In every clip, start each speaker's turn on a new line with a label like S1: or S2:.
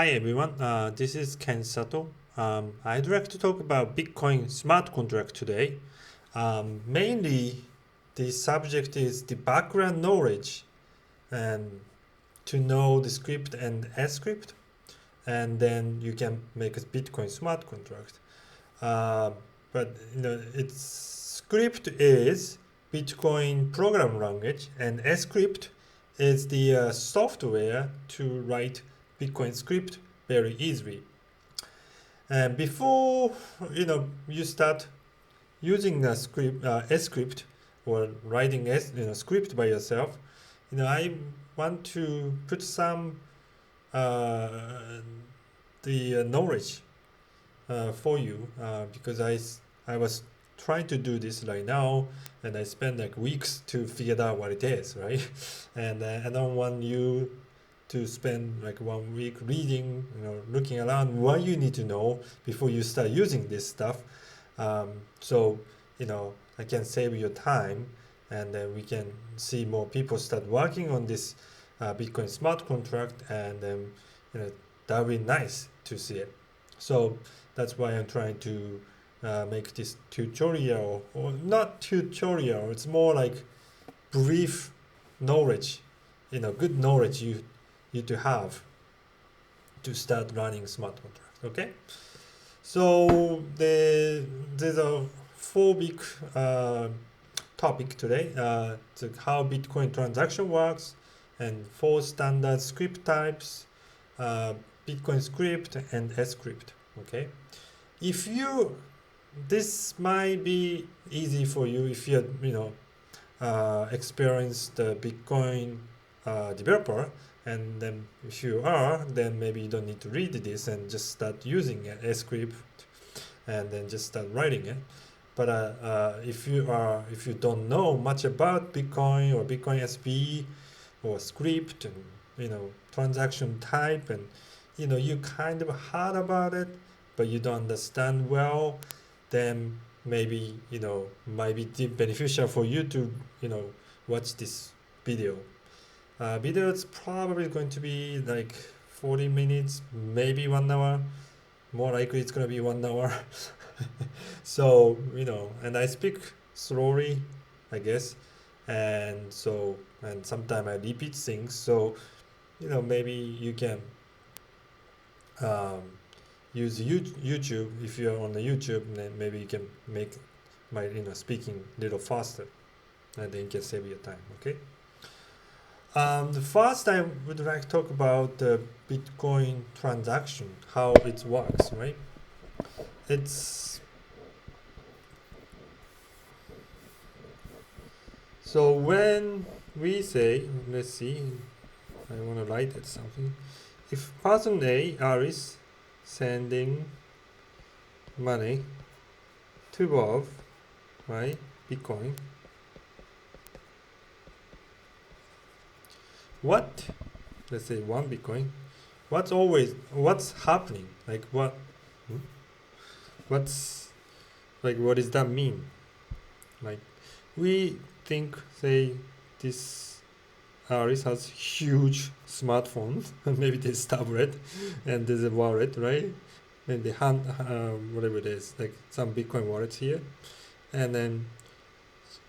S1: Hi everyone, this is Ken Sato. I'd like to talk about Bitcoin smart contract today. Mainly, the subject is the background knowledge and to know the script and sCrypt, and then you can make a Bitcoin smart contract. Uh, but its script is Bitcoin program language, and sCrypt is the software to write Bitcoin script very easily. And before you start using a script, sCrypt, or writing script by yourself, I want to put some uh, the knowledge for you because I was trying to do this right now, and I spent like weeks to figure out what it is, right? And I don't want you to spend like 1 week reading, looking around what you need to know before you start using this stuff. So, I can save your time, and then we can see more people start working on this Bitcoin smart contract, and that would be nice to see it. So that's why I'm trying to make this tutorial, or not tutorial. It's more like brief knowledge, good knowledge you to have to start running smart contracts. Okay, so there's a four big topic today. So how Bitcoin transaction works, and four standard script types, uh, Bitcoin script and sCrypt. Okay, if you this might be easy for you if you're experienced Bitcoin developer, and then if you are, then maybe you don't need to read this and just start using sCrypt and then just start writing it. But if you don't know much about Bitcoin or Bitcoin SV or script and transaction type, and you kind of heard about it but you don't understand well, then maybe might be beneficial for you to watch this video. Video is probably going to be like 40 minutes, maybe 1 hour. More likely it's going to be 1 hour. So and I speak slowly, I guess, and sometimes I repeat things. So maybe you can um, use YouTube. If you're on the YouTube, then maybe you can make my speaking a little faster, and then you can save your time. Okay. The first I would like to talk about the Bitcoin transaction, how it works, right? It's so when we say, let's see, I want to write it something. If person A, Alice, sending money to Bob, right, Bitcoin, what, let's say 1 Bitcoin, what's happening? Like hmm? what's, like, what does that mean? Like, we think, say, this Aris has huge smartphone, maybe this tablet, and there's a wallet, right? And the hand, whatever it is, like some Bitcoin wallets here, and then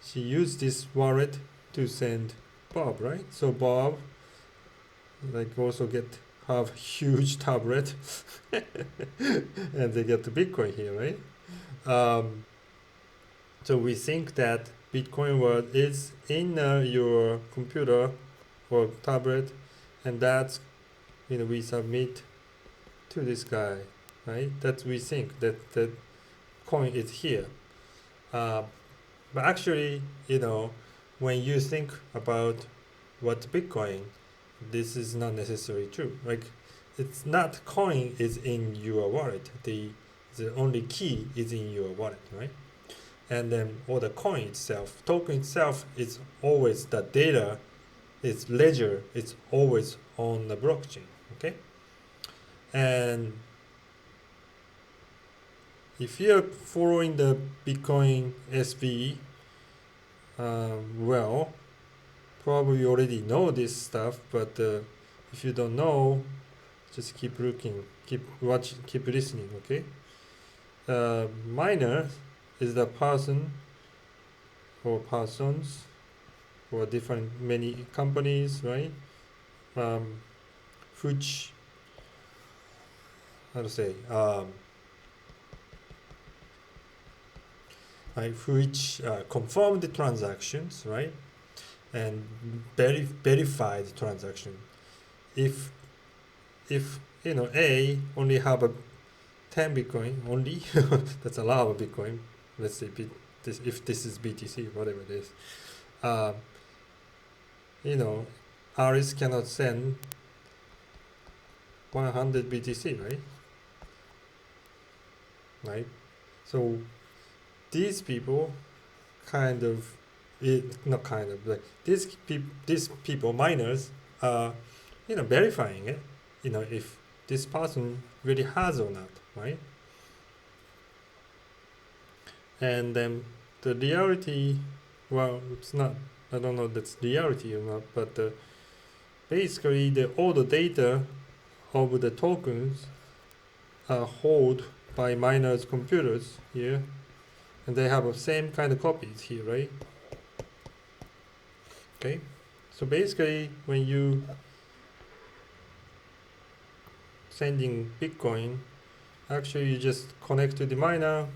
S1: she used this wallet to send Bob, right? So Bob, like, also have huge tablet, and they get the Bitcoin here, right? Um, so we think that Bitcoin wallet is in your computer or tablet, and that's we submit to this guy, right? That we think that the coin is here. Uh, but actually, when you think about what Bitcoin, this is not necessarily true. Like, it's not coin is in your wallet. The only key is in your wallet, right? And then or the coin itself, token itself, is always the data. Its ledger is always on the blockchain. Okay, and if you're following the Bitcoin SV, well, probably you already know this stuff, but if you don't know, Just keep looking, keep watching, keep listening. Okay. Miner is the person or persons or different many companies, right? Which, how to say, right, which confirm the transactions, right, and verify the transaction. If A only have a 10 Bitcoin only, that's a lot of Bitcoin. Let's say if this is BTC, whatever it is, uh, Aris cannot send 100 BTC, right? Right. So these people kind of, not kind of, like these people miners are, verifying it, if this person really has or not, right? And then the reality, well, it's not, I don't know if that's reality or not, but basically all the data of the tokens are held by miners computers here, and they have the same kind of copies here, right? Okay, so basically when you sending Bitcoin, actually you just connect to the miner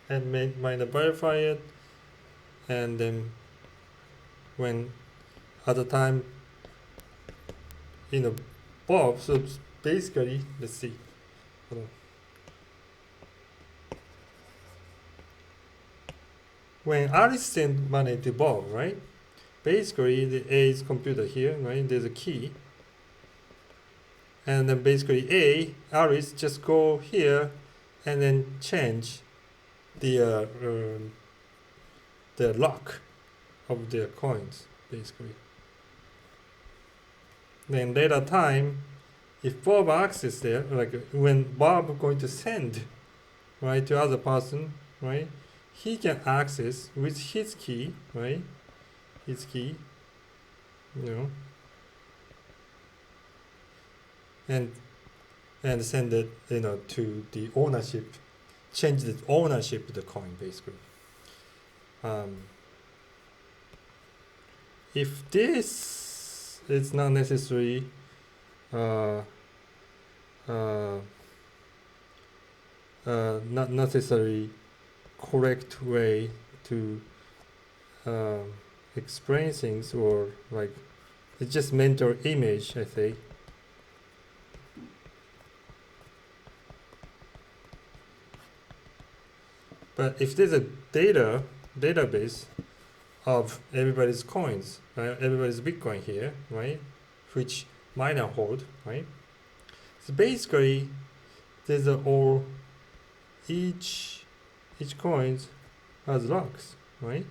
S1: and make miner verify it, and then when at the time, Bob, so basically, let's see, hold on. When Alice sent money to Bob, right? Basically, the A's computer here, right? There's a key, and then basically Alice just go here and then change the lock of their coins, basically. Then later time, if Bob access there, like when Bob going to send, right, to other person, right, he can access with his key, right, his key, and send it, to the ownership, change the ownership of the coin, basically. If this is not necessary, not necessarily correct way to explain things, or like it's just mental image, I think. But if there's a database of everybody's coins, right, everybody's Bitcoin here, right, which miner hold, right, so basically there's each coins has locks, right?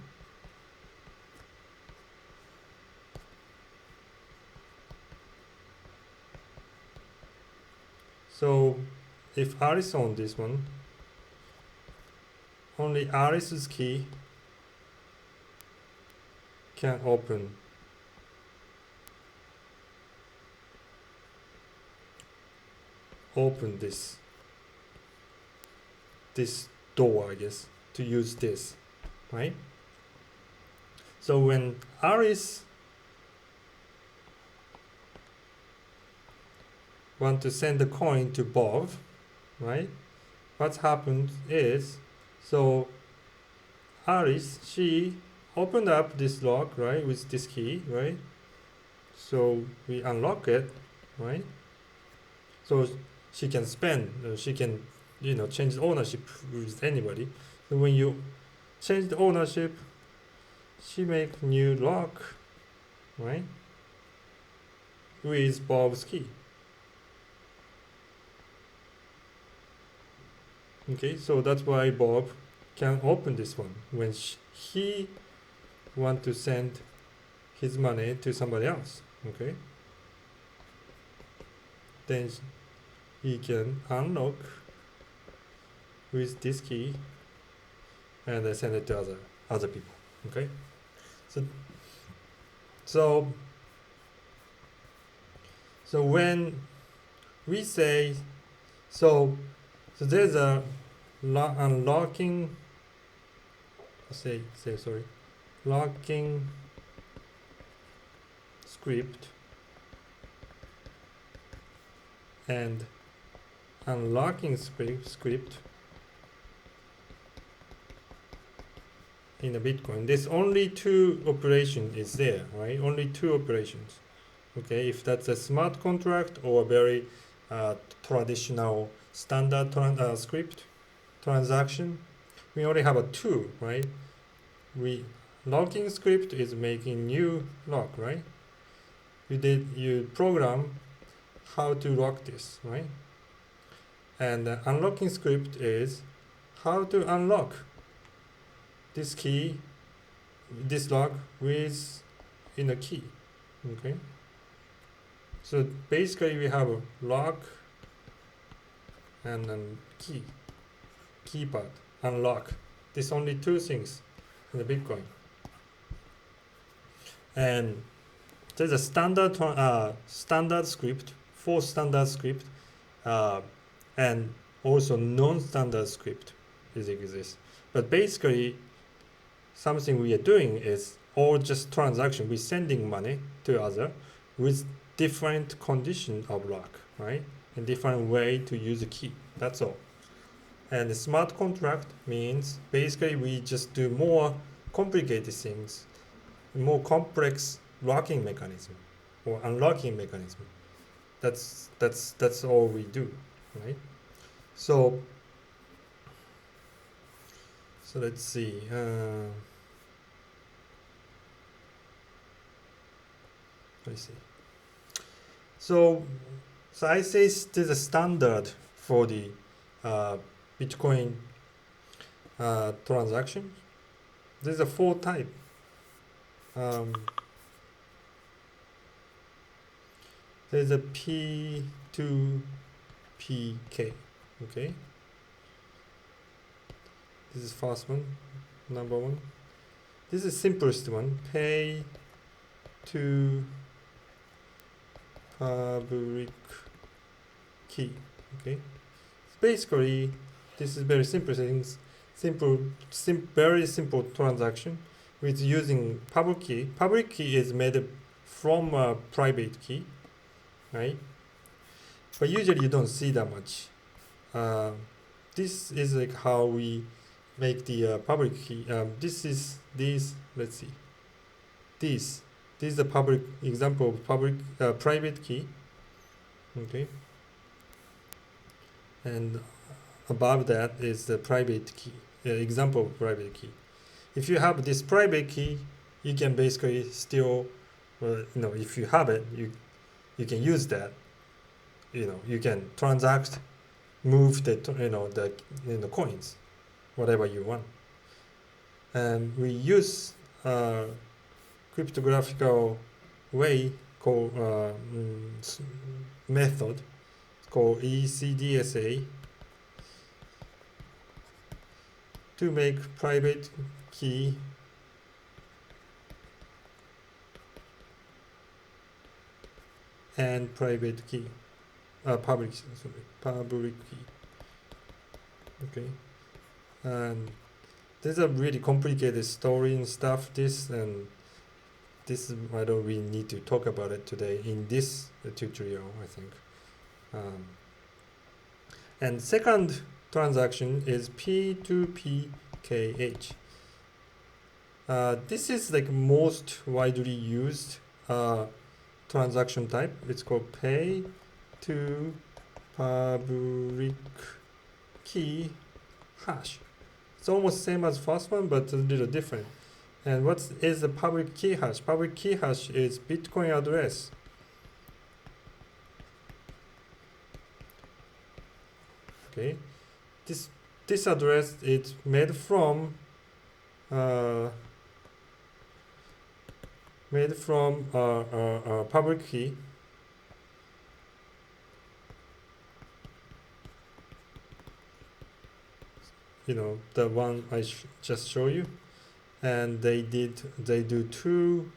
S1: So if Alice owns this one, only Alice's key can open this door, I guess, to use this, right? So when Alice want to send the coin to Bob, right, what's happened is, so Alice, she opened up this lock, right, with this key, right? So we unlock it, right? So she can spend, she can, change the ownership with anybody. So when you change the ownership, she make new lock, right, with Bob's key. Okay, so that's why Bob can open this one when he want to send his money to somebody else. Okay, then he can unlock with this key and then send it to other people. Okay, so when we say, so there's a unlocking, sorry, locking script and unlocking script in a Bitcoin. There's only two operations is there, right? Only two operations. Okay, if that's a smart contract or a very traditional standard script transaction, we only have a two, right? Locking script is making new lock, right? You program how to lock this, right? And the unlocking script is how to unlock this key, this lock with in a key. Okay. So basically we have a lock and then key part, unlock. There's only two things in the Bitcoin. And there's a standard script, for standard script, and also non-standard script exists. But basically, something we are doing is all just transaction. We're sending money to other with different condition of lock, right? And different way to use the key. That's all. And the smart contract means basically we just do more complicated things, more complex locking mechanism or unlocking mechanism. That's all we do, right? So let's see. Let's see. So I say there's a standard for the Bitcoin transaction. There's a four type. There's a P2PK. Okay. This is first one, number one. This is simplest one. Pay to public key. Okay. Basically, this is very simple things. Very simple transaction with using public key. Public key is made from a private key, right? But usually you don't see that much. This is like how we make the public key. Let's see. This is a public example of private key. Okay. And above that is the private key, example of private key. If you have this private key, you can basically still, if you have it, you can use that. You can transact, move the coins, whatever you want. And we use cryptographical way called method called ECDSA to make private key and private key, public key. Okay, and there's a really complicated story and stuff. This I don't really need to talk about it today in this tutorial, I think. And second transaction is P2PKH. This is like most widely used transaction type. It's called pay to public key hash. It's almost same as first one, but a little different. And what is the public key hash? Public key hash is Bitcoin address. Okay, this address is made from public key. The one I just show you, and they do two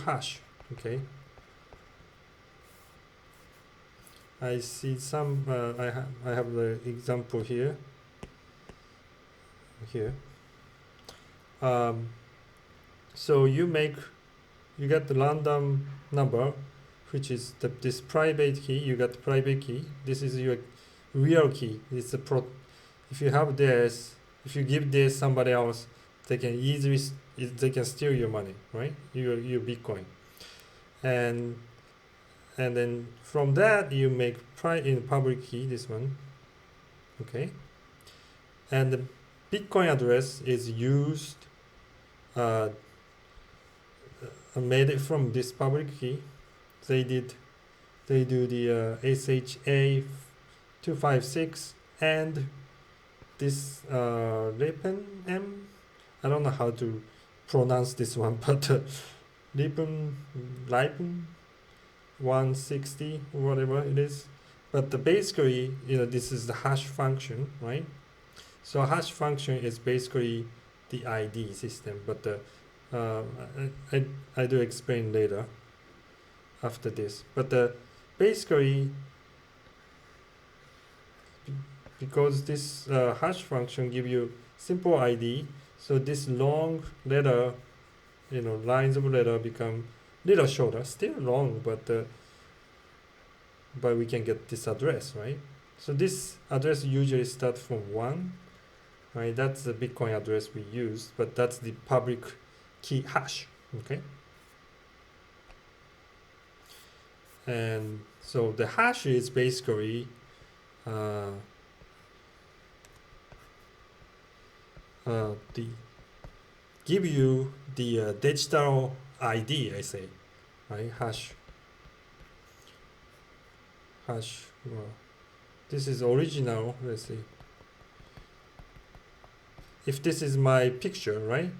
S1: hash. Okay, I see some. I have the example here. So you get the random number, which is this private key. You got the private key. This is your real key. It's a If you have this, if you give this somebody else, they can easily they can steal your money, right? Your Bitcoin, and then from that you make in public key, this one, okay, and the Bitcoin address is used, made it from this public key. They do the SHA 256 and this Lipen M. I don't know how to pronounce this one, but Lipen 160, whatever it is. But basically, this is the hash function, right? So hash function is basically the ID system, but I do explain later after this. But basically, because this hash function give you simple ID, so this long letter, lines of letter become little shorter, still long, but we can get this address, right? So this address usually starts from 1, right? That's the Bitcoin address we use, but that's the public key hash, okay? And so the hash is basically give you the digital ID, I say, right? Hash. Well, this is original. Let's see. If this is my picture, right?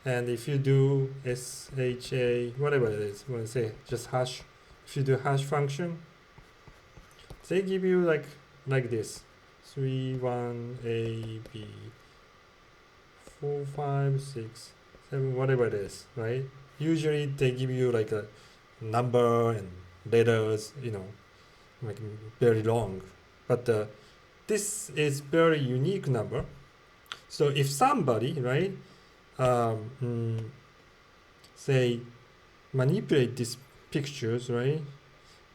S1: And if you do SHA, whatever it is, when I say just hash, if you do hash function, they give you like this, 3 1 A B 4 5 6 7, whatever it is, right? Usually they give you like a number and letters, like very long, but this is very unique number. So if somebody, right, say manipulate these pictures, right,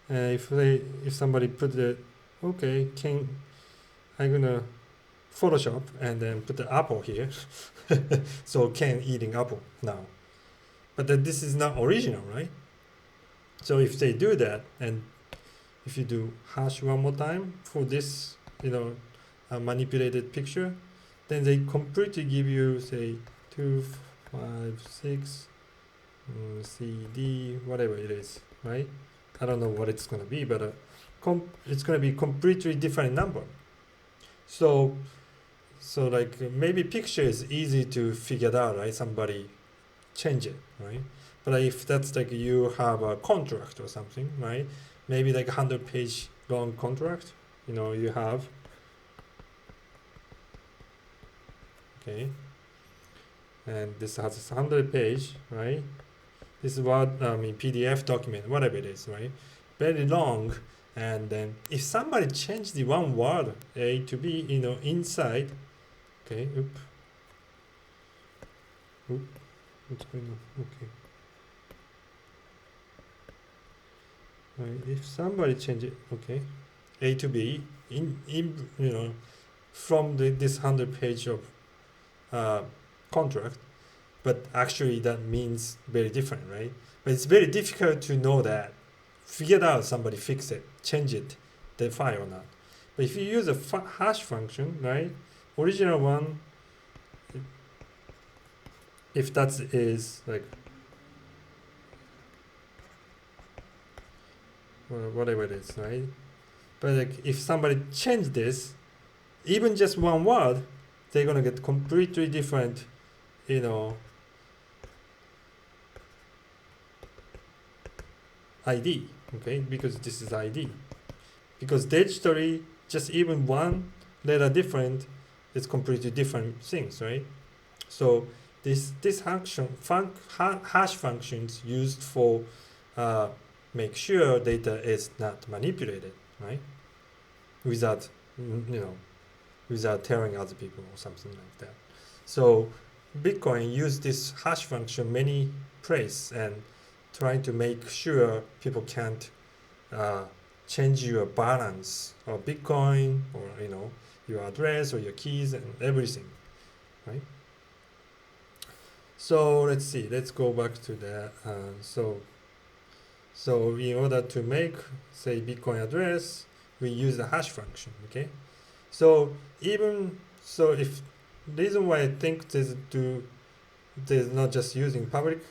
S1: if somebody put the I'm gonna Photoshop and then put the apple here. So Ken eating apple now, but this is not original, right? So if they do that, and if you do hash one more time for this, manipulated picture, then they completely give you, say, 2 5 6 CD, whatever it is, right? I don't know what it's gonna be, but it's gonna be completely different number. So like maybe picture is easy to figure out, right? Somebody change it, right? But if that's like you have a contract or something, right? Maybe like 100-page long contract, you have, okay, and this has 100-page, right? This is what PDF document, whatever it is, right? Very long, and then if somebody change the one word A to B, inside, okay, what's going on? Okay. Right, if somebody change it, okay, A to B in from this 100-page of contract, but actually that means very different, right? But it's very difficult to know that, figure out somebody fix it, change it, the file or not. But if you use a hash function, right, original one, if that is like whatever it is, right? But like if somebody change this, even just one word, they're gonna get completely different, ID, okay? Because this is ID. Because digitally, just even one letter different is completely different things, right? So this hash functions used for make sure data is not manipulated, right? Without, without telling other people or something like that. So Bitcoin use this hash function many places and trying to make sure people can't uh, change your balance of Bitcoin or your address or your keys and everything, right? So let's see. Let's go back to that. So in order to make say Bitcoin address, we use the hash function. Okay. So even so, if reason why I think there's not just using public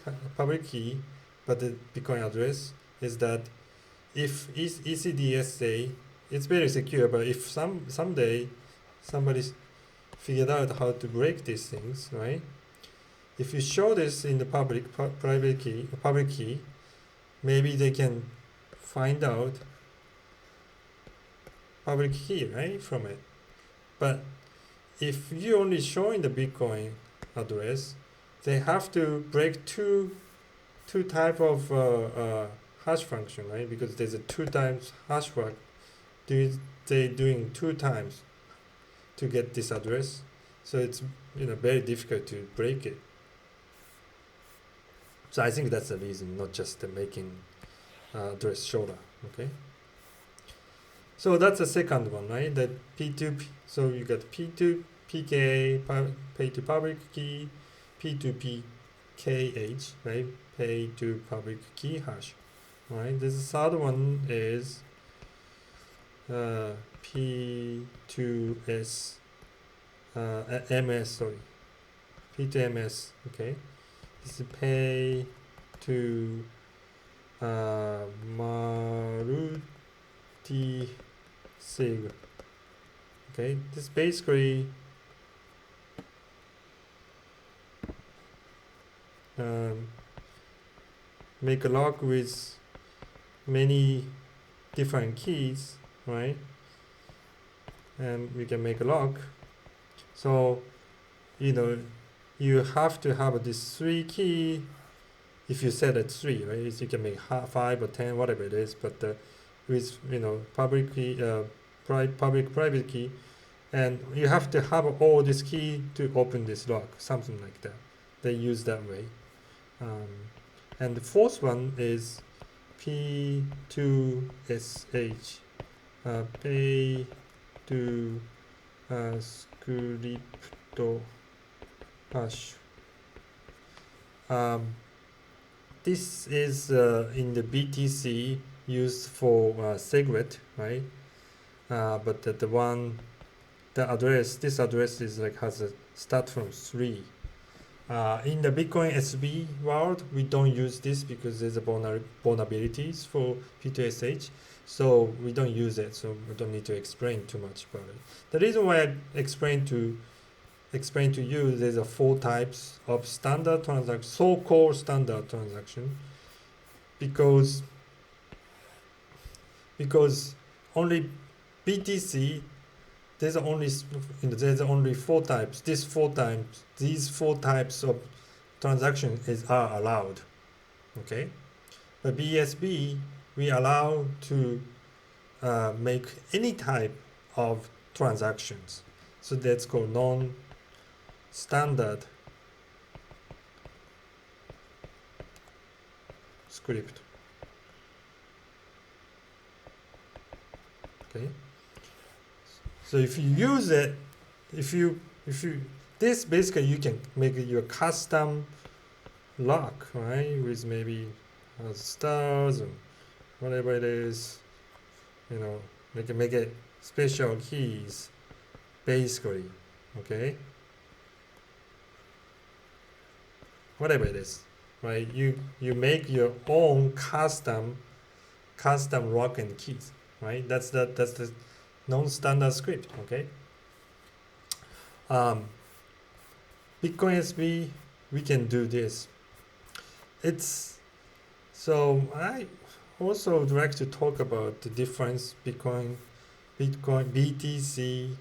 S1: key, but the Bitcoin address is that if ECDSA, it's very secure, but if someday somebody figured out how to break these things, right? If you show this in the public key, maybe they can find out public key, right, from it. But if you only showing the Bitcoin address, they have to break two type of hash function, right? Because there's a 2 times hash function. They doing 2 times to get this address, so it's very difficult to break it. So I think that's the reason, not just the making address shorter. Okay. So that's the second one, right? The P2P. So you got P2 PK, pay to public key, P2PKH, right? Pay to public key hash. All right. This third one is P2S MS. Sorry, P2MS. Okay. This is pay to Maruti Sig. Okay, this basically make a lock with many different keys, right? And we can make a lock. So you have to have this 3 key. If you set it 3, right? You can make 5 or 10, whatever it is. But with public key, private key, and you have to have all this key to open this lock, something like that. They use that way. And the fourth one is P2SH, pay to sCrypt hash. This is in the BTC used for sCrypt, right? But this address is has a start from 3. In the Bitcoin SB world, we don't use this because there's a vulnerabilities for P2SH, so we don't use it. So we don't need to explain too much about it. The reason why I explain to you there's 4 types of standard transaction, so-called standard transaction, because only BTC there's only 4 types. These 4 types of transaction are allowed. Okay, but BSB we allow to make any type of transactions. So that's called non-standard script. Okay. So if you use it, this basically you can make your custom lock, right? With maybe stars and whatever it is, they can make it special keys, basically, okay? Whatever it is, right? You make your own custom lock and keys, right? That's the non-standard script, okay? Bitcoin SB, we can do this. I also would like to talk about the difference Bitcoin, BTC,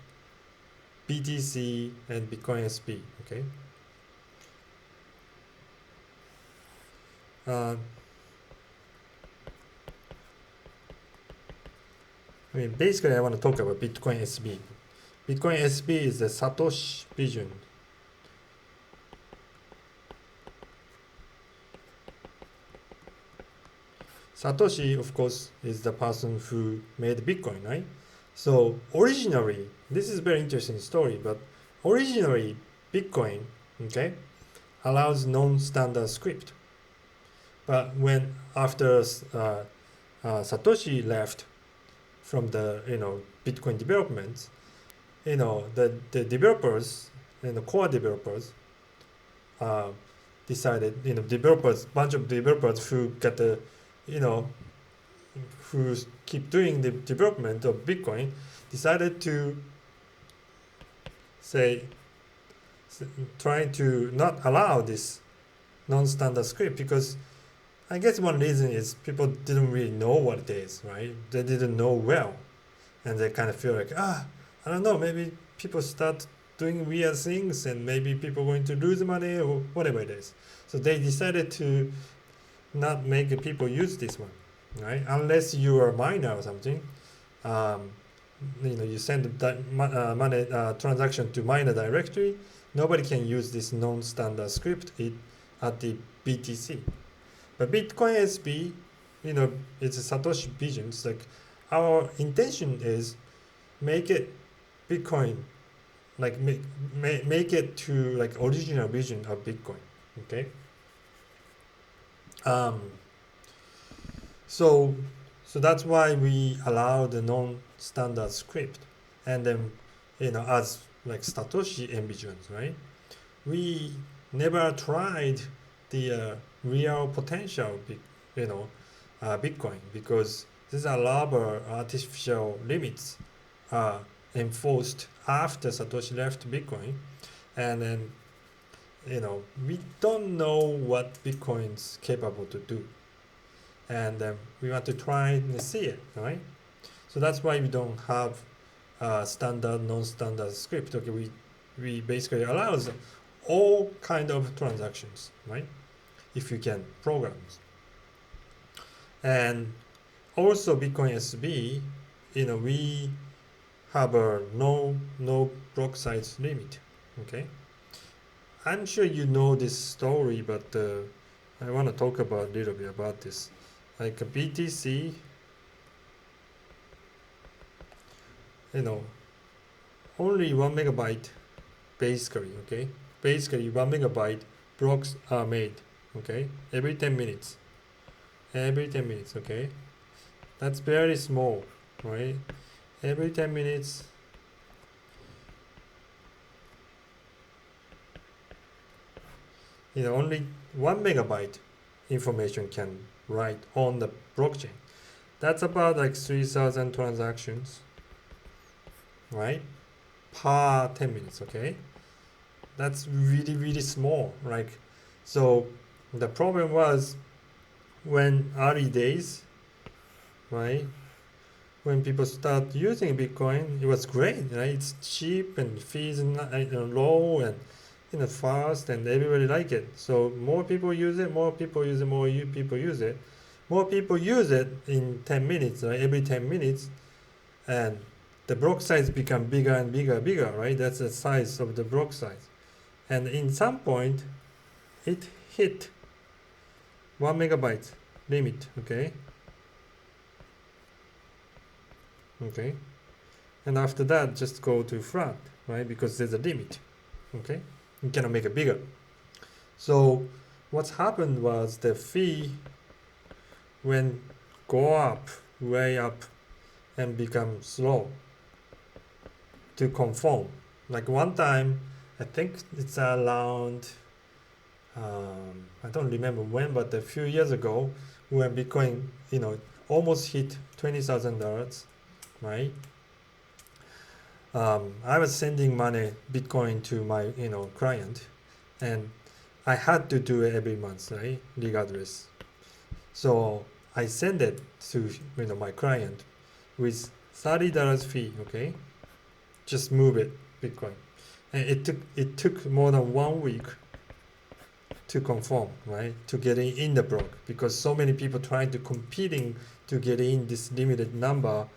S1: and Bitcoin SB, okay? I mean, basically, I want to talk about Bitcoin SB. Bitcoin SB is the Satoshi vision. Satoshi, of course, is the person who made Bitcoin, right? So originally, this is a very interesting story, but originally, Bitcoin, okay, allows non-standard script. But when after Satoshi left from the Bitcoin development, the developers and the core developers uh, decided, developers, bunch of developers who got the, you know, who keep doing the development of Bitcoin, decided to say, trying to not allow this non-standard script, because I guess one reason is people didn't really know what it is, right? They didn't know well, and they kind of feel like, I don't know, maybe people start doing weird things, and maybe people are going to lose money or whatever it is. So they decided to not make people use this one, right? Unless you are a miner or something, you send the money transaction to miner directory. Nobody can use this non-standard script at the BTC. But Bitcoin SB, it's a Satoshi vision. It's like our intention is make it Bitcoin, like make it to like original vision of Bitcoin. Okay. So that's why we allow the non-standard script, and then as like Satoshi envisions, right? We never tried the real potential, Bitcoin, because these are artificial limits enforced after Satoshi left Bitcoin, and then we don't know what Bitcoin's capable to do, and we want to try and see it, right? So that's why we don't have standard, non-standard script. Okay, we basically allows all kind of transactions, right? If you can programs. And also Bitcoin SB, we have a no block size limit. Okay, I'm sure you know this story, but I want to talk about a little bit about this. Like a BTC, only 1 MB basically. Okay, basically 1 MB blocks are made. Okay, every 10 minutes. Okay, that's very small, right? Every 10 minutes. Only 1 MB information can write on the blockchain. That's about like 3,000 transactions, right? Per 10 minutes, okay? That's really, really small. Like, so the problem was when early days, right? When people start using Bitcoin, it was great, right? It's cheap and fees low and fast, and everybody like it. So more people use it, more people use it, more people use it. More people use it in 10 minutes, right? Every 10 minutes, and the block size become bigger and bigger, right? That's the size of the block size. And in some point, it hit 1 MB limit, okay? Okay. And after that, just go to flat, right? Because there's a limit, okay? You cannot make it bigger. So what's happened was the fee when go up, way up, and become slow to conform. Like one time, I think it's around, I don't remember when, but a few years ago, when Bitcoin, almost hit $20,000, right? I was sending money, Bitcoin, to my client, and I had to do it every month, right? Regardless. So I send it to my client with $30 fee, okay? Just move it, Bitcoin, and it took more than 1 week to conform, right? To get in the block, because so many people trying to competing to get in this limited number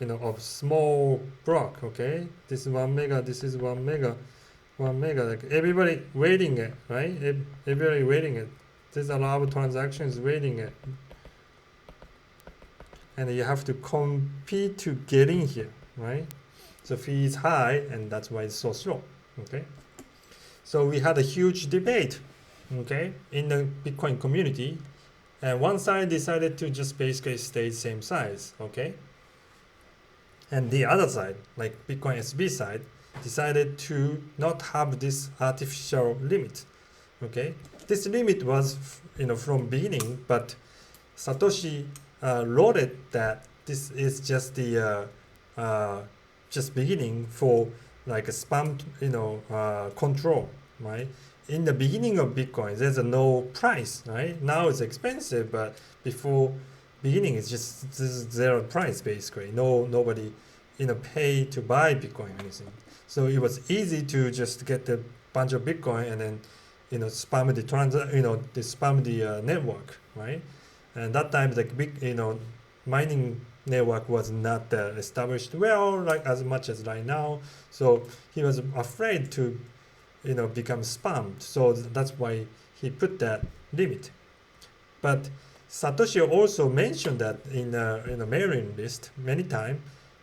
S1: of small block. Okay, this is 1 mega, this is 1 mega, 1 mega. Like everybody waiting it, right? Everybody waiting it. There's a lot of transactions waiting it, and you have to compete to get in here, right? So fee is high, and that's why it's so slow. Okay, so we had a huge debate, okay, in the Bitcoin community, and one side decided to just basically stay same size, okay, and the other side, like Bitcoin SB side, decided to not have this artificial limit, okay. This limit was from beginning, but Satoshi wrote it that this is just the just beginning for like a spam control, right? In the beginning of Bitcoin, there's a no price, right? Now it's expensive, but before beginning, it's just this is zero price basically. Nobody pay to buy Bitcoin or anything. So it was easy to just get a bunch of Bitcoin and then spam the spam the network, right? And that time the big mining network was not established well like as much as right now. So he was afraid to become spammed. So that's why he put that limit. But Satoshi also mentioned that in a mailing list many times.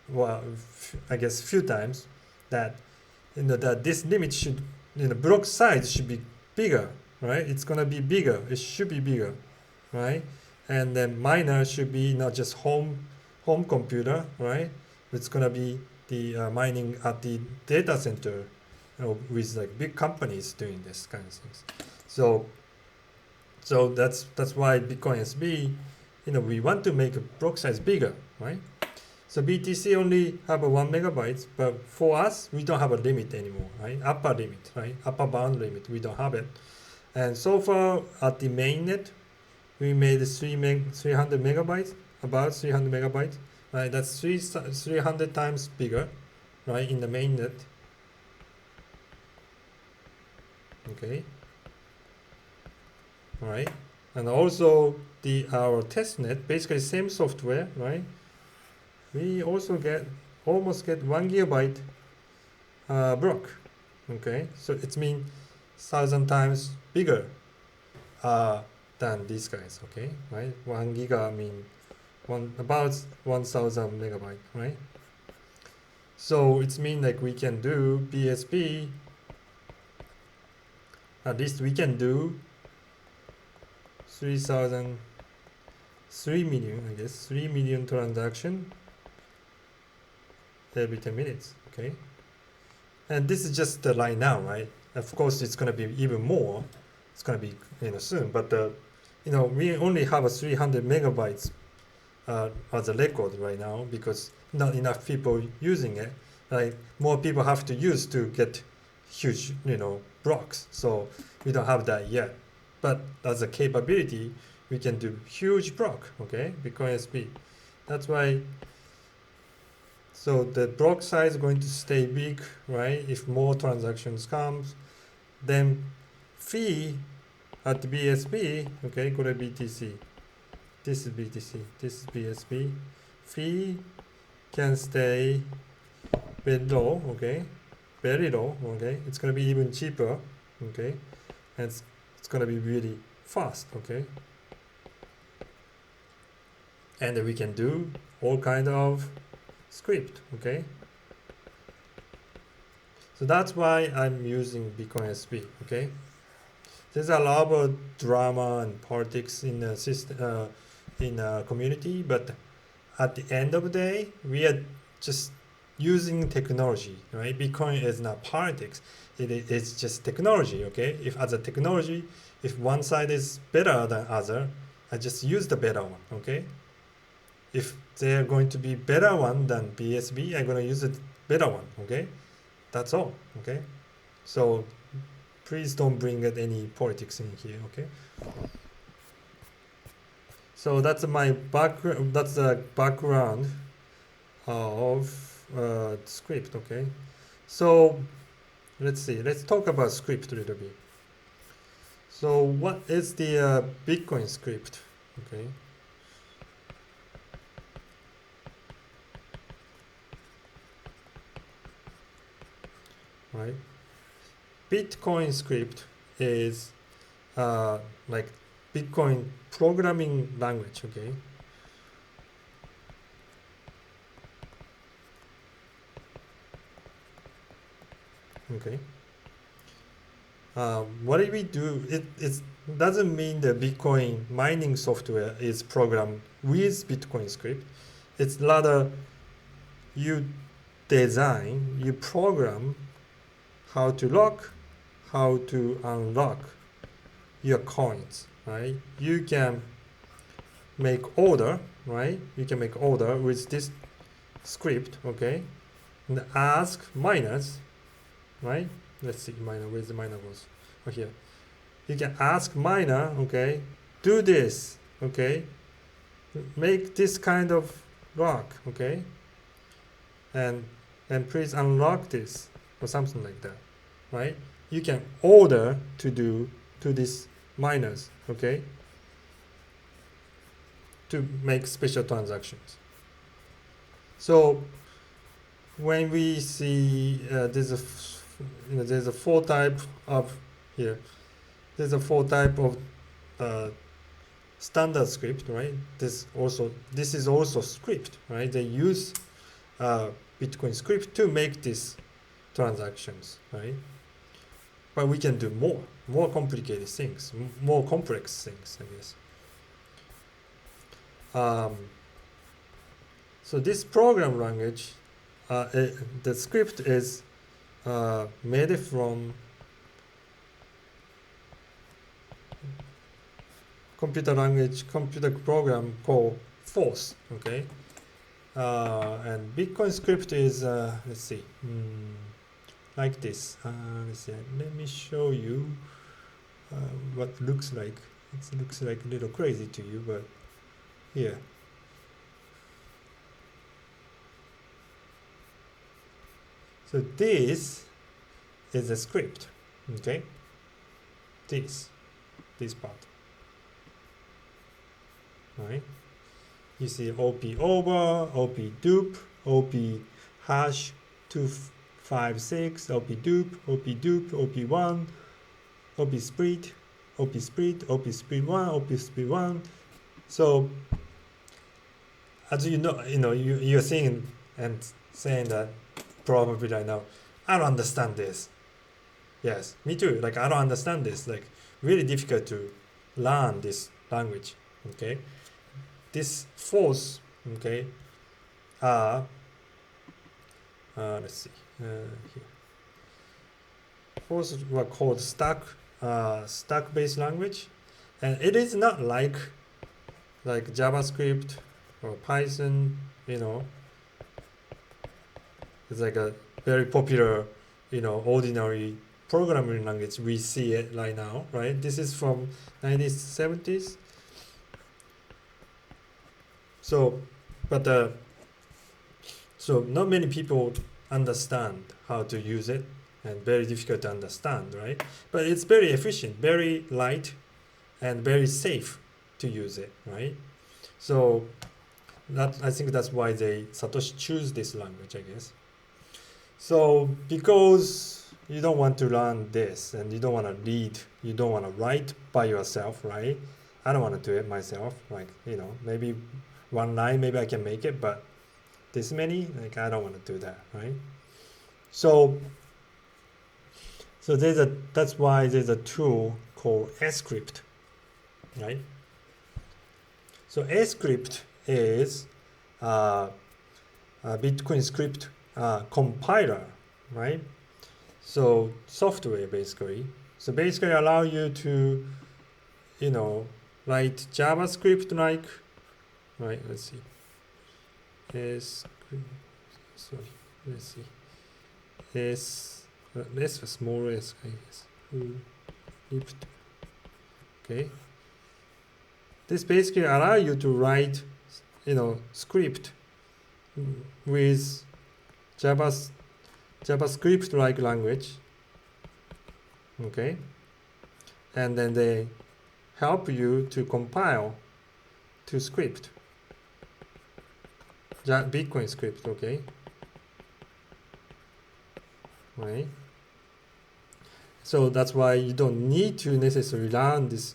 S1: Well, I guess few times that that this limit should block size should be bigger, right? It's gonna be bigger. It should be bigger, right? And then miner should be not just home computer, right? It's gonna be the mining at the data center, with like big companies doing this kind of things. So that's why Bitcoin SB, we want to make a block size bigger, right? So BTC only have a 1 megabytes, but for us, we don't have a limit anymore, right? Upper limit, right? Upper bound limit, we don't have it. And so far at the mainnet, we made 300 megabytes, about 300 megabytes, right? That's 300 times bigger, right? In the mainnet, okay, all right. And also our testnet, basically same software, right? We also almost get 1 gigabyte block. Okay, so it's mean 1,000 times bigger than these guys. Okay, right? 1 giga mean about 1,000 megabyte, right? So it's mean like we can do BSB. At least we can do 3 million, I guess, 3 million transaction every 10 minutes, okay? And this is just the line now, right? Of course, it's going to be even more. It's going to be, soon. But, we only have a 300 megabytes as a record right now because not enough people using it. Like, more people have to use to get huge, blocks. So we don't have that yet. But as a capability, we can do huge block, okay? Bitcoin SB. That's why. So the block size is going to stay big, right? If more transactions comes, then fee at BSB, okay, go to BTC. This is BTC. This is BSB. Fee can stay very low, okay, very low, okay. It's gonna be even cheaper, okay, and it's gonna be really fast, okay. And we can do all kind of script, okay. So that's why I'm using Bitcoin SB, okay. There's a lot of drama and politics in the system, in the community, but at the end of the day, we are just using technology, right? Bitcoin is not politics; it's just technology, okay. If as a technology, if one side is better than other, I just use the better one, okay. If they're going to be better one than BSB, I'm gonna use a better one, okay. That's all, okay. So please don't bring any politics in here, okay. So that's my background. That's the background of script, okay. So let's see. Let's talk about script a little bit. So what is the Bitcoin script, okay? right? Bitcoin script is like Bitcoin programming language, okay? Okay. What do we do? It doesn't mean the Bitcoin mining software is programmed with Bitcoin script. It's rather you design, you program how to lock, how to unlock your coins, right? You can make order, right? You can make order with this script, okay? And ask miners, right? Let's see, miner, where's the miner goes? Oh, here. You can ask miner, okay, do this, okay? Make this kind of lock, okay? And please unlock this or something like that, right? You can order to do to these miners, okay? To make special transactions. So when we see there's a four type of here. There's a four type of standard script, right? This is also script, right? They use Bitcoin script to make these transactions, right? But we can do more complicated things, more complex things, I guess. So this program language, the script is made from computer program called Force, okay? And Bitcoin script is, let's see, like this. Let's see, let me show you what looks like. It looks like a little crazy to you, but here. So this is a script, okay? This part, right? You see OP over, OP dupe, OP hash 256, OP dupe, OP1, OP split, OP split, OP split 1, OP split 1. So as you're seeing and saying that probably right now, I don't understand this. Yes, me too. Like I don't understand this. Like really difficult to learn this language. Okay, this force. Okay, let's see here. Force were called stack-based language, and it is not like JavaScript or Python. It's like a very popular, ordinary programming language. We see it right now, right? This is from 1970s. So, but so not many people understand how to use it, and very difficult to understand, right? But it's very efficient, very light, and very safe to use it, right? So I think that's why Satoshi choose this language, I guess. So because you don't want to learn this and you don't want to read, you don't want to write by yourself, right? I don't want to do it myself. Like, maybe one line, maybe I can make it, but this many, like I don't want to do that, right? So that's why there's a tool called sCrypt, right? So sCrypt is a Bitcoin script compiler, right? So software basically. So basically allow you to, write JavaScript like, right? Let's see. Sorry. Let's see. Less small s, I guess. Okay. This basically allow you to write, script with JavaScript-like language. Okay. And then they help you to compile to script. Bitcoin script, okay. Right. So that's why you don't need to necessarily learn this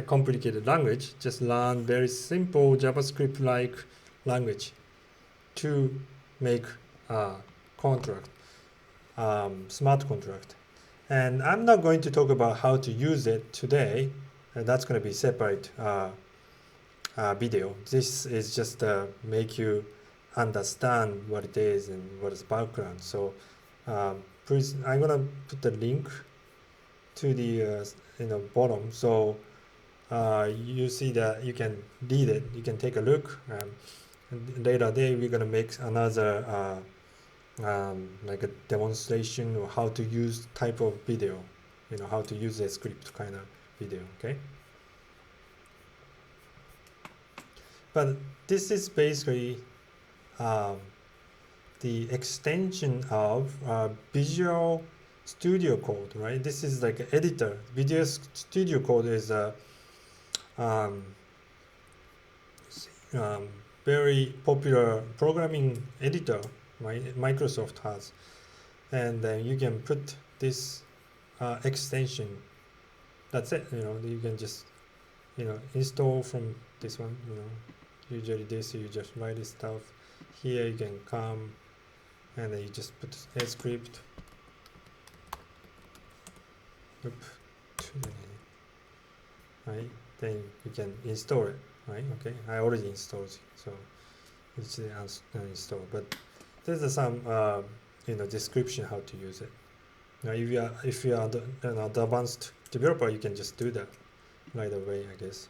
S1: complicated language. Just learn very simple JavaScript-like language to make a contract, smart contract. And I'm not going to talk about how to use it today. And that's going to be separate video. This is just make you understand what it is and what is background. So please, I'm gonna put the link to the bottom. So you see that you can read it. You can take a look. And later day we're gonna make another like a demonstration or how to use type of video. How to use a script kind of video. Okay. But this is basically the extension of Visual Studio Code, right? This is like an editor. Visual Studio Code is a very popular programming editor, right? Microsoft has, and then you can put this extension. That's it. You can just install from this one. Usually this you just write this stuff. Here you can come and then you just put sCrypt. Right, then you can install it, right? Okay, I already installed it, so it's uninstalled. But there's some description how to use it. Now, if you are the advanced developer, you can just do that right away, I guess.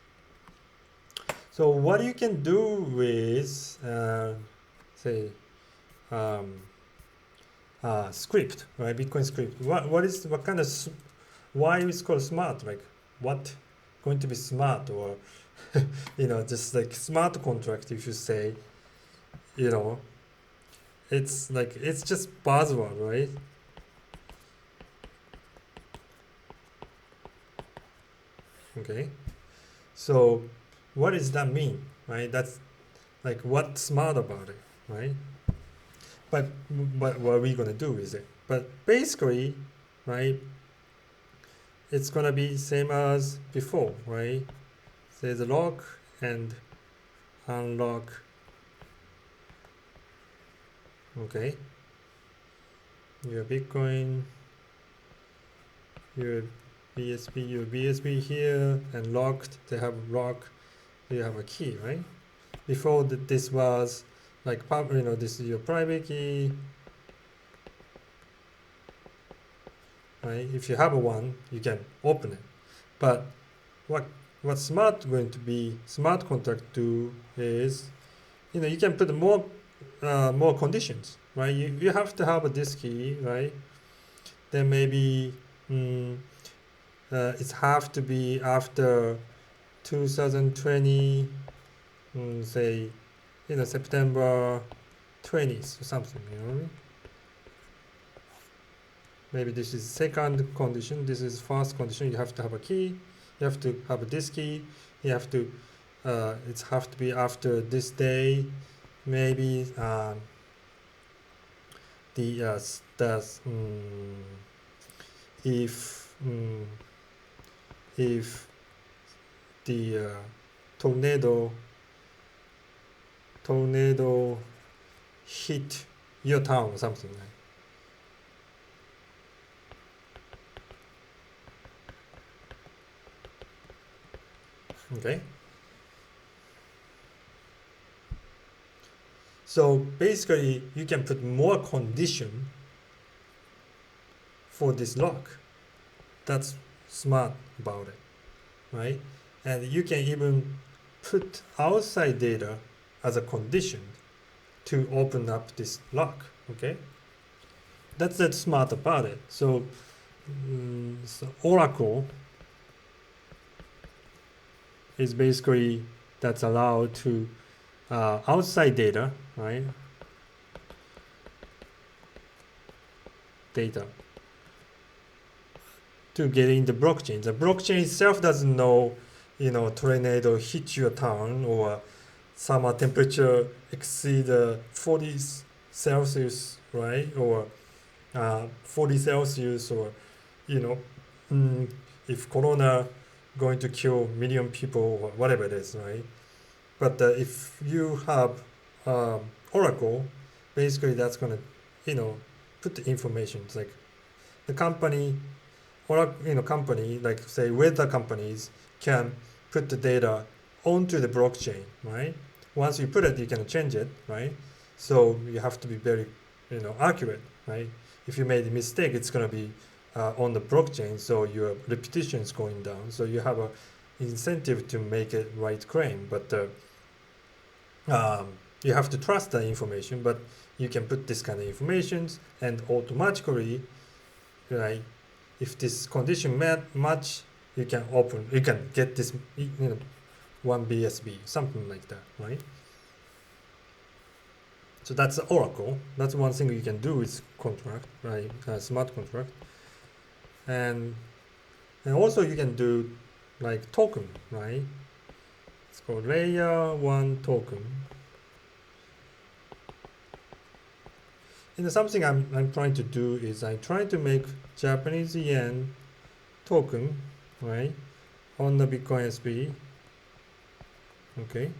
S1: So what you can do with say script, right? Bitcoin script. What kind of why it's called smart? Like what going to be smart, or just like smart contract? If you say, it's like it's just buzzword, right? Okay, so what does that mean, right? That's like what's smart about it, right? But what are we gonna do with it? But basically, right, it's gonna be same as before, right? There's a lock and unlock. Okay, your Bitcoin, your BSB here, and locked. They have lock. You have a key, right? Before this was like this is your private key, right? If you have one, you can open it. But what smart contract do is, you can put more conditions, right? You have to have this key, right? Then maybe it have to be after 2020, say, September 20th or something, Maybe this is second condition, this is first condition. You have to have a key, you have to have this key, you have to, it have to be after this day, maybe if the tornado hit your town or something like. Okay. So basically, you can put more condition for this lock. That's smart about it, right? And you can even put outside data as a condition to open up this lock. Okay, that's smart about it. So, so Oracle is basically that's allowed to outside data, right? Data to get in the blockchain. The blockchain itself doesn't know, tornado hit your town or summer temperature exceed 40 Celsius, right? Or 40 Celsius, or you know, if Corona going to kill million people or whatever it is, right? But if you have Oracle, basically that's gonna, put the information. It's like the company, or company like say weather companies can put the data onto the blockchain, right? Once you put it, you can change it, right? So you have to be very, accurate, right? If you made a mistake, it's gonna be on the blockchain, so your repetition is going down. So you have a incentive to make it right claim, but you have to trust the information. But you can put this kind of informations and automatically, right? If this condition match, you can get this, one BSB, something like that, right? So that's the Oracle. That's one thing you can do with contract, right? Smart contract, and also you can do like token, right? It's called layer one token. And something I'm trying to do is I'm trying to make Japanese yen token, right, on the Bitcoin SB. Okay.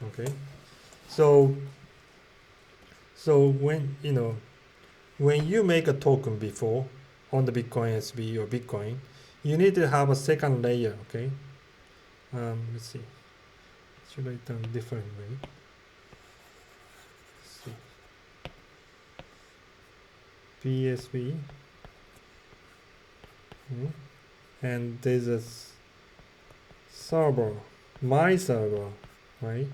S1: Okay. So when when you make a token before on the Bitcoin SB or Bitcoin, you need to have a second layer. Okay. Let's see. Should I done different way? Let's see. BSB. And there's a server, my server, right?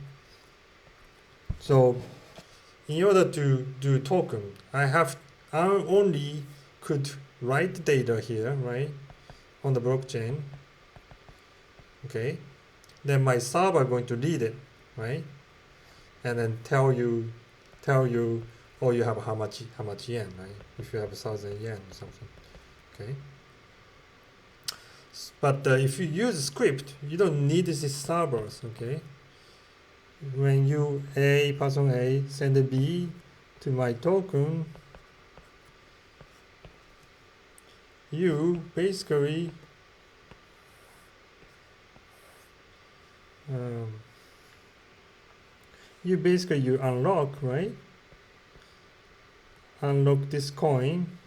S1: So in order to do token, I only could write data here, right, on the blockchain. Okay, then my server going to read it, right, and then tell you, oh, you have how much yen, right? If you have 1,000 yen or something, okay. But if you use script, you don't need these servers, okay. When you person A send a B to my token, you basically you unlock, right? Unlock this coin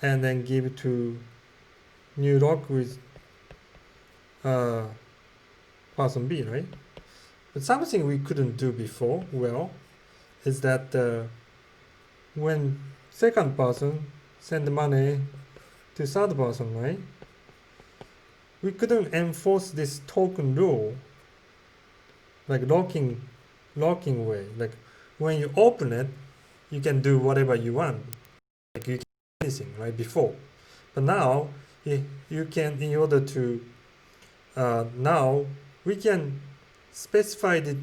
S1: and then give it to new lock with person B, right? But something we couldn't do before, well, is that when second person send money to third person, right? We couldn't enforce this token rule, like locking way. Like when you open it, you can do whatever you want. Like you can do anything, right? Before, but now you can, in order to now we can specify the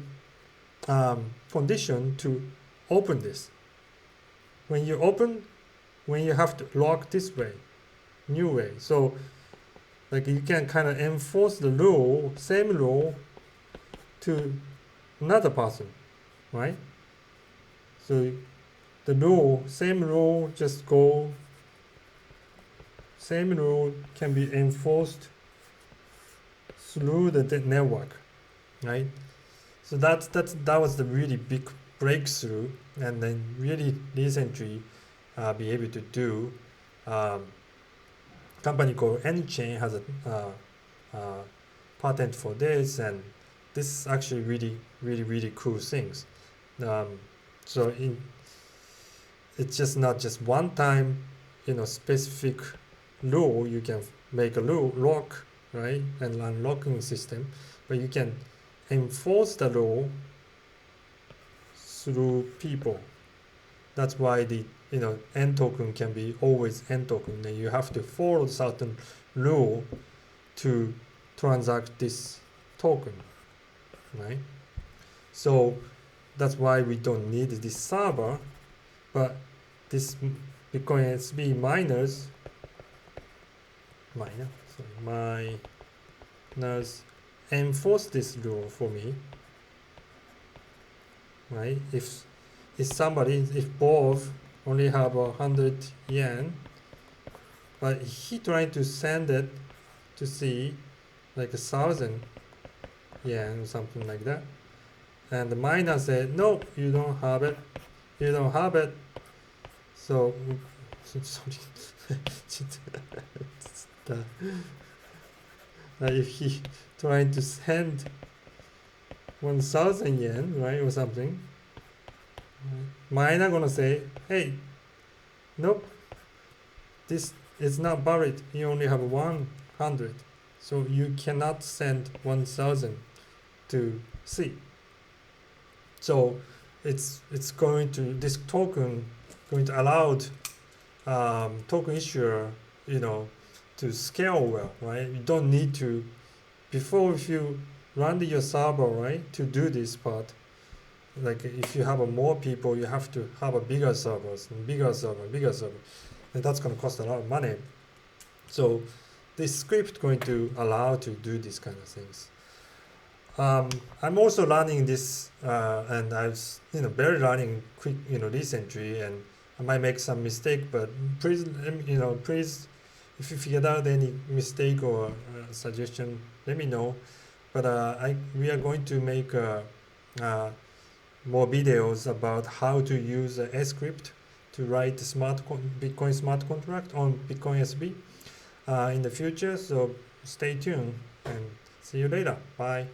S1: condition to open this. When you have to lock this way, new way. So like you can kind of enforce the rule, same rule, to another person, right? So the rule, same rule, just go. Same rule can be enforced through the network, right? So that was the really big breakthrough, and then really recently be able to do. Company called Anychain has a patent for this, and this is actually really cool things. So it's just not just one time, specific rule. You can make a rule lock, right, and unlocking system, but you can enforce the rule through people. That's why the n token can be always n token, and you have to follow certain rule to transact this token, right? So that's why we don't need this server, but this Bitcoin SB miners enforce this rule for me, right? If both only have 100 yen, but he trying to send it to see like 1,000 yen or something like that. And the miner said, no, you don't have it. You don't have it. So, sorry. If he trying to send 1,000 yen, right, or something, miner gonna say, hey, nope, this is not valid. You only have 100, so you cannot send 1,000 to C. So it's going to, this token going to allow token issuer, to scale well, right? You don't need to, before, if you run your server, right, to do this part, like if you have more people, you have to have a bigger servers, and bigger server, and that's going to cost a lot of money. So this script going to allow to do these kind of things. I'm also learning this, and I was, barely learning quick, recently, and I might make some mistake, but please, please, if you figured out any mistake or suggestion, let me know. But we are going to make more videos about how to use sCrypt to write Bitcoin smart contract on Bitcoin SB in the future. So stay tuned and see you later. Bye.